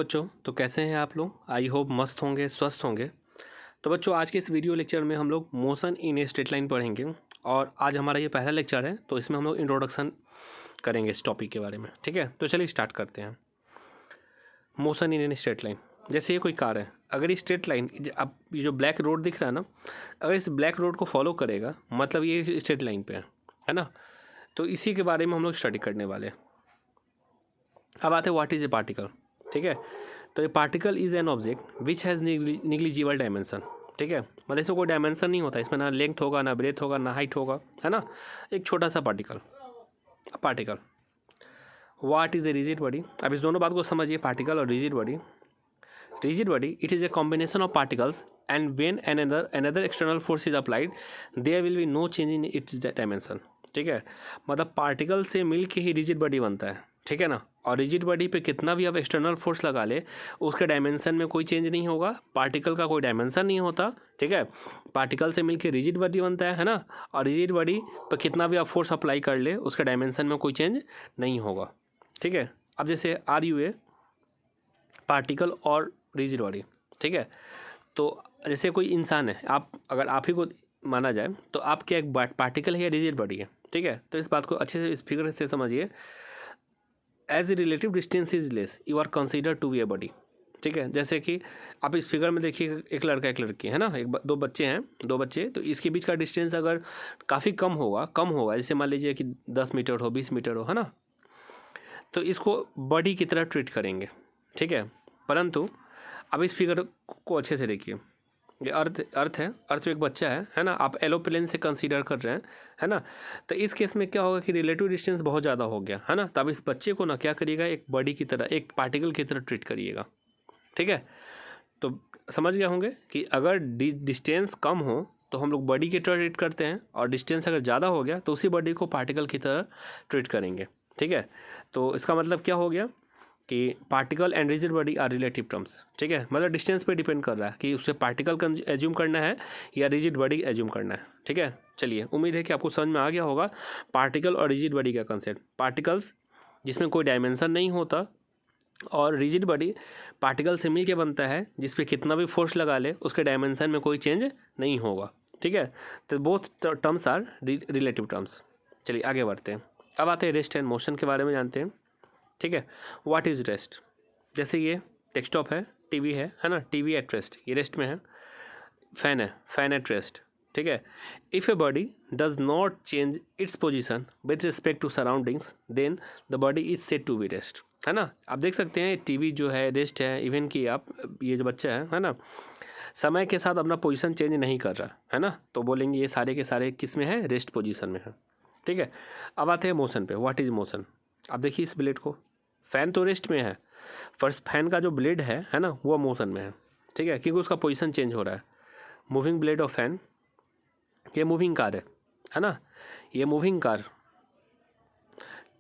बच्चों, तो कैसे हैं आप लोग? आई होप मस्त होंगे, स्वस्थ होंगे। तो बच्चों, आज के इस वीडियो लेक्चर में हम लोग motion in a straight line पढ़ेंगे और आज हमारा ये पहला लेक्चर है, तो इसमें हम लोग इंट्रोडक्शन करेंगे इस टॉपिक के बारे में। ठीक है, तो चलिए स्टार्ट करते हैं। Motion in a straight line, जैसे ये कोई कार है, अगर ये स्ट्रेट लाइन, अब ये जो ब्लैक रोड दिख रहा है ना, अगर इस ब्लैक रोड को फॉलो करेगा मतलब ये स्ट्रेट लाइन पे है ना। तो इसी के बारे में हम लोग स्टडी करने वाले हैं। अब आते हैं व्हाट इज़ ए पार्टिकल। ठीक है, तो ये particle is an object which has negligible dimension. ठीक है, मतलब इसमें कोई डायमेंशन नहीं होता, इसमें ना लेंथ होगा, ना ब्रेथ होगा, ना हाइट होगा, है ना। एक छोटा सा particle. What is a rigid body. अब इस दोनों बात को समझिए, पार्टिकल और rigid body. Rigid body, it is a combination of particles and when another external force is applied there will be no change in its dimension. ठीक है, मतलब पार्टिकल से मिल के ही रिजिड बॉडी बनता है। ठीक है ना, और रिजिड बॉडी पे कितना भी आप एक्सटर्नल फोर्स लगा ले, उसके डायमेंशन में कोई चेंज नहीं होगा। पार्टिकल का कोई डायमेंशन नहीं होता। ठीक है, पार्टिकल से मिलके रिजिड बॉडी बनता है ना, और रिजिड बॉडी पर कितना भी आप फोर्स अप्लाई कर ले, उसके डायमेंशन में कोई चेंज नहीं होगा। ठीक है, अब जैसे आर यू ए पार्टिकल और रिजिड बॉडी। ठीक है, तो जैसे कोई इंसान है, अगर आप ही को माना जाए तो आप क्या एक पार्टिकल है या रिजिड बॉडी है। ठीक है, तो इस बात को अच्छे से इस फिगर से समझिए। As a relative distance is less you are consider to be a body. ठीक है, जैसे कि आप इस फिगर में देखिए, एक लड़का एक लड़की है ना, दो बच्चे हैं, दो बच्चे, तो इसके बीच का डिस्टेंस अगर काफ़ी कम होगा, जैसे मान लीजिए कि 10 मीटर हो, 20 मीटर हो, है ना, तो इसको बॉडी की तरह ट्रीट करेंगे। ठीक है, परंतु अब इस फिगर को अच्छे से देखिए, ये अर्थ है, अर्थ एक बच्चा है ना, आप एरोप्लेन से कंसीडर कर रहे हैं, है ना। तो इस केस में क्या होगा कि रिलेटिव डिस्टेंस बहुत ज़्यादा हो गया, है ना। तब इस बच्चे को ना क्या करिएगा, एक बॉडी की तरह, एक पार्टिकल की तरह ट्रीट करिएगा। ठीक है, तो समझ गए होंगे कि अगर डिस्टेंस कम हो तो हम लोग बॉडी की तरह ट्रीट करते हैं, और डिस्टेंस अगर ज़्यादा हो गया तो उसी बॉडी को पार्टिकल की तरह ट्रीट करेंगे। ठीक है, तो इसका मतलब क्या हो गया कि particle and rigid body are relative terms. ठीक है, मतलब डिस्टेंस पे डिपेंड कर रहा है कि उससे पार्टिकल एज्यूम करना है या रिजिड बॉडी एज्यूम करना है। ठीक है, चलिए, उम्मीद है कि आपको समझ में आ गया होगा पार्टिकल और रिजिड बॉडी का कंसेप्ट। पार्टिकल्स जिसमें कोई डायमेंशन नहीं होता, और रिजिड बॉडी पार्टिकल से मिल के बनता है, जिस पे कितना भी फोर्स लगा ले उसके डायमेंशन में कोई चेंज नहीं होगा। ठीक है, तो both terms are relative terms. चलिए आगे बढ़ते हैं। अब आते हैं रेस्ट एंड मोशन के बारे में जानते हैं। ठीक है, व्हाट इज़ रेस्ट। जैसे ये डेस्कटॉप है, टीवी है ना, टीवी एट रेस्ट, ये रेस्ट में है। फैन है, फैन एट रेस्ट। ठीक है, if a body does not change its position with respect to surroundings then the body is said to be rest, है ना। आप देख सकते हैं टीवी जो है रेस्ट है, इवन कि आप ये जो बच्चा है ना, समय के साथ अपना पोजीशन चेंज नहीं कर रहा है ना, तो बोलेंगे ये सारे के सारे किस में है, रेस्ट पोजीशन में है। ठीक है, अब आते हैं मोशन पे। What is motion. आप देखिए इस ब्लेड को, फैन तो रेस्ट में है, फर्स्ट फैन का जो ब्लेड है ना, वो मोशन में है। ठीक है, क्योंकि उसका पोजीशन चेंज हो रहा है। मूविंग ब्लेड ऑफ फैन, ये मूविंग कार है ना, ये moving car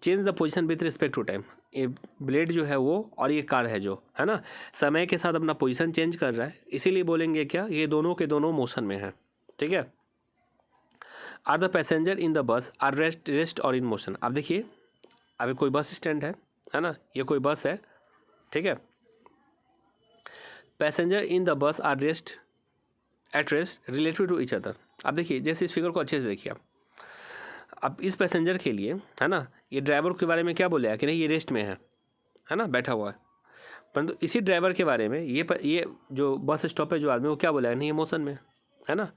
change the position with respect to time. ये ब्लेड जो है वो, और ये कार है जो है ना, समय के साथ अपना पोजीशन चेंज कर रहा है, इसीलिए बोलेंगे क्या, ये दोनों के दोनों मोशन में है। ठीक है, are the passenger in the bus are rest और इन मोशन। आप देखिए, अभी कोई बस स्टैंड है ना, ये कोई बस है। ठीक है, passenger in the bus are at rest relative to each other. आप देखिए, जैसे इस फिगर को अच्छे से देखिए आप, अब इस पैसेंजर के लिए है ना, ये ड्राइवर के बारे में क्या बोले कि नहीं ये रेस्ट में है ना, बैठा हुआ है, परंतु इसी ड्राइवर के बारे में ये जो बस स्टॉप पे जो आदमी, वो क्या बोला है, नहीं ये मोशन में है ना।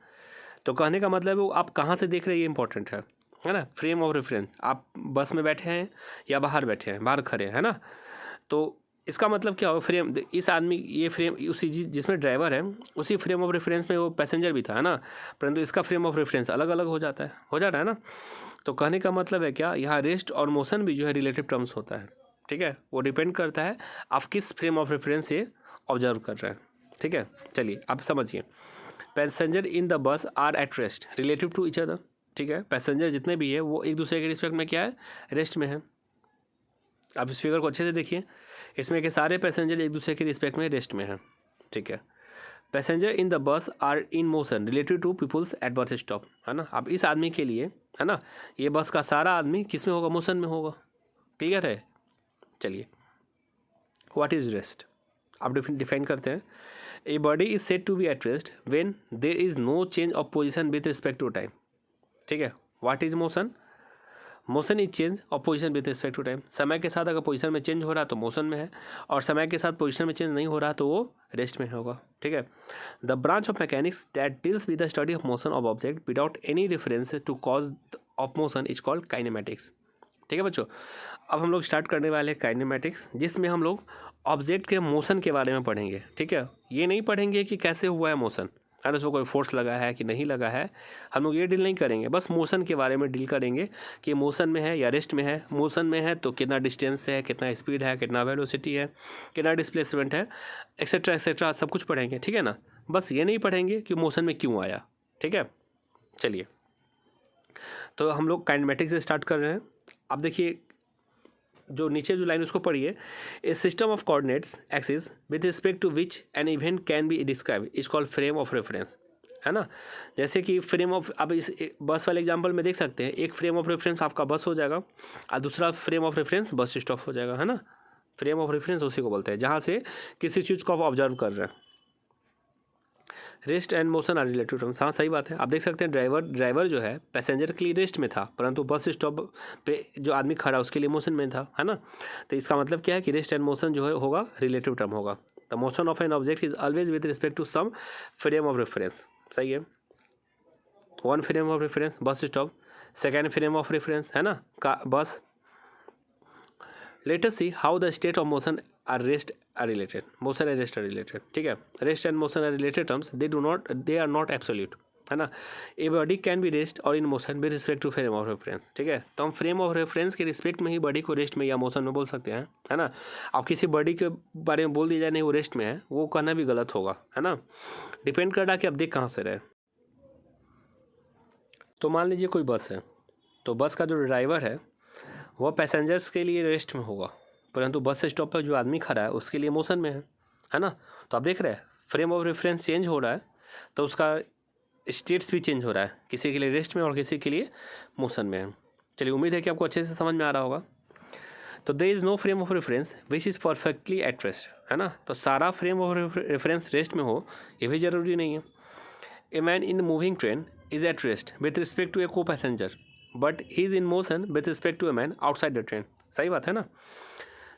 तो कहने का मतलब है वो आप कहाँ से देख रहे हैं, ये इंपॉर्टेंट है ना। फ्रेम ऑफ रेफरेंस, आप बस में बैठे हैं या बाहर बैठे हैं, बाहर खड़े हैं ना, तो इसका मतलब क्या होगा, फ्रेम, इस आदमी, ये फ्रेम उसी जिसमें ड्राइवर है उसी फ्रेम ऑफ रेफरेंस में वो पैसेंजर भी था, है ना, परंतु इसका फ्रेम ऑफ रेफरेंस अलग अलग हो जा रहा है ना। तो कहने का मतलब है क्या, यहाँ रेस्ट और मोशन भी जो है रिलेटिव टर्म्स होता है। ठीक है, वो डिपेंड करता है आप किस फ्रेम ऑफ रेफरेंस से ऑब्जर्व कर रहे हैं। ठीक है, चलिए आप समझिए, passenger in the bus are at rest relative to each other. ठीक है, पैसेंजर जितने भी है वो एक दूसरे के रिस्पेक्ट में क्या है, रेस्ट में है। आप इस फिगर को अच्छे से देखिए, इसमें के सारे पैसेंजर एक दूसरे के रिस्पेक्ट में रेस्ट में है। ठीक है, passenger in the bus are in motion related to peoples at bus stop, है ना। अब इस आदमी के लिए है ना, ये बस का सारा आदमी किस में होगा, मोशन में होगा। क्लियर है। चलिए, व्हाट इज रेस्ट। आप डिफाइन करते हैं, a body is said to be at rest when there is no change of position with respect to time. ठीक है, what is motion? Motion is change of position with respect to time. समय के साथ अगर position में change हो रहा है तो मोशन में है, और समय के साथ पोजीशन में चेंज नहीं हो रहा तो वो रेस्ट में होगा। ठीक है, the branch of mechanics that deals with the study of motion of object without any reference to cause of motion is called kinematics. ठीक है बच्चों, अब हम लोग स्टार्ट करने वाले हैं काइनेमेटिक्स, जिसमें हम लोग ऑब्जेक्ट के मोशन के बारे में पढ़ेंगे। ठीक है, ये नहीं पढ़ेंगे कि कैसे हुआ है मोशन, अगर उसमें कोई फोर्स लगा है कि नहीं लगा है, हम लोग ये डील नहीं करेंगे, बस मोशन के बारे में डील करेंगे कि मोशन में है या रेस्ट में है। मोशन में है तो कितना डिस्टेंस है, कितना स्पीड है, कितना वेलोसिटी है, कितना डिस्प्लेसमेंट है, एक्सेट्रा एक्सेट्रा सब कुछ पढ़ेंगे। ठीक है ना, बस ये नहीं पढ़ेंगे कि मोशन में क्यों आया। ठीक है, चलिए तो हम लोग काइनेमेटिक्स से स्टार्ट कर रहे हैं। अब देखिए जो नीचे जो लाइन उसको पढ़िए, a system of coordinates axis with respect to which an event can be describe is called frame of reference, है ना। जैसे कि फ्रेम ऑफ, अब इस बस वाले एग्जांपल में देख सकते हैं, एक फ्रेम ऑफ रेफरेंस आपका बस हो जाएगा और दूसरा frame of reference bus stop हो जाएगा, है ना। फ्रेम ऑफ रेफरेंस उसी को बोलते हैं जहाँ से किसी चीज़ को आप ऑब्जर्व कर रहे हैं। Rest and motion are related terms, हाँ सही बात है। आप देख सकते हैं ड्राइवर जो है पैसेंजर के लिए रेस्ट में था, परंतु बस स्टॉप पे जो आदमी खड़ा उसके लिए मोशन में था, है ना। तो इसका मतलब क्या है कि रेस्ट एंड मोशन जो है होगा रिलेटिव टर्म होगा। The motion of an object is always with respect to some frame of reference, सही है। One frame of reference bus stop, second frame of reference है ना का bus. Let us see how the state of motion or rest are related, motion and rest are related. ठीक है, rest and motion are related terms, they are not absolute, है ना। A body can be rest और in motion with respect to frame of reference. ठीक है, तो हम frame of reference के रिस्पेक्ट में ही बॉडी को रेस्ट में या मोशन में बोल सकते हैं, है ना। आप किसी बॉडी के बारे में बोल दिया जाए नहीं वो रेस्ट में है, वो कहना भी गलत होगा, है ना। डिपेंड कर रहा है कि आप देख कहाँ से रहे। तो मान लीजिए कोई बस है, तो बस का जो ड्राइवर है वह पैसेंजर्स के लिए रेस्ट में होगा, परंतु बस स्टॉप पर जो आदमी खड़ा है उसके लिए मोशन में है ना। तो आप देख रहे हैं फ्रेम ऑफ रेफरेंस चेंज हो रहा है तो उसका स्टेट्स भी चेंज हो रहा है, किसी के लिए रेस्ट में और किसी के लिए मोशन में है। चलिए, उम्मीद है कि आपको अच्छे से समझ में आ रहा होगा। तो there is no frame of reference which is perfectly at rest, है ना। तो सारा फ्रेम ऑफ रेफरेंस रेस्ट में हो ये भी ज़रूरी नहीं है। A man in moving train is at rest with respect to a co passenger but he is in motion with respect to a man outside the train, सही बात है ना।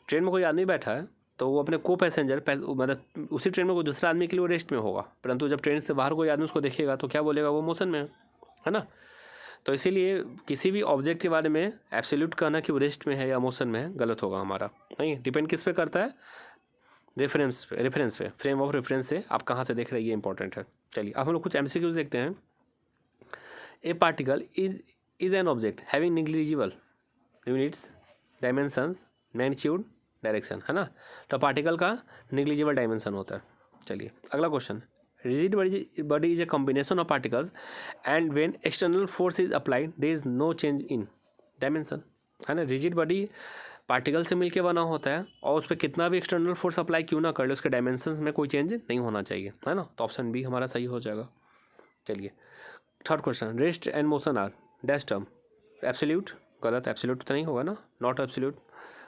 ट्रेन में कोई आदमी बैठा है तो वो अपने को पैसेंजर मतलब उसी ट्रेन में कोई दूसरा आदमी के लिए वो रेस्ट में होगा, परंतु जब ट्रेन से बाहर कोई आदमी उसको देखेगा तो क्या बोलेगा, वो मोशन में है ना। तो इसीलिए किसी भी ऑब्जेक्ट के बारे में एब्सोल्यूट कहना कि वो रेस्ट में है या मोशन में है गलत होगा हमारा। नहीं, डिपेंड किस पे करता है, रेफरेंस पे, फ्रेम ऑफ रेफरेंस से आप कहाँ से देख रहे हैं ये इंपॉर्टेंट है। चलिए अब हम लोग कुछ MCQs देखते हैं। ए particle is an object having negligible units, dimensions, magnitude, direction, है ना। तो पार्टिकल का निग्लिजिबल डायमेंशन होता है। चलिए अगला question, rigid body is a combination of particles and when external force is applied there is no change in dimension, है ना। रिजिड बॉडी पार्टिकल से मिलकर बना होता है और उस पर कितना भी एक्सटर्नल फोर्स अप्लाई क्यों ना कर ले उसके डायमेंशंस में कोई चेंज नहीं होना चाहिए, है ना। तो ऑप्शन बी हमारा सही हो जाएगा। चलिए third question, rest and motion are dash term, absolute, गलत, एब्सोल्यूट तो नहीं होगा ना, नॉट एब्सोल्यूट,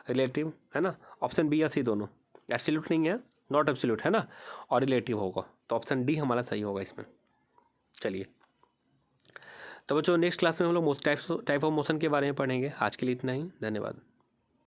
रिलेटिव, है ना। ऑप्शन बी या सी दोनों, एब्सोल्यूट नहीं है, नॉट एब्सोल्यूट है ना, और रिलेटिव होगा, तो ऑप्शन डी हमारा सही होगा इसमें। चलिए तो बच्चों नेक्स्ट क्लास में हम लोग टाइप ऑफ मोशन के बारे में पढ़ेंगे। आज के लिए इतना ही, धन्यवाद।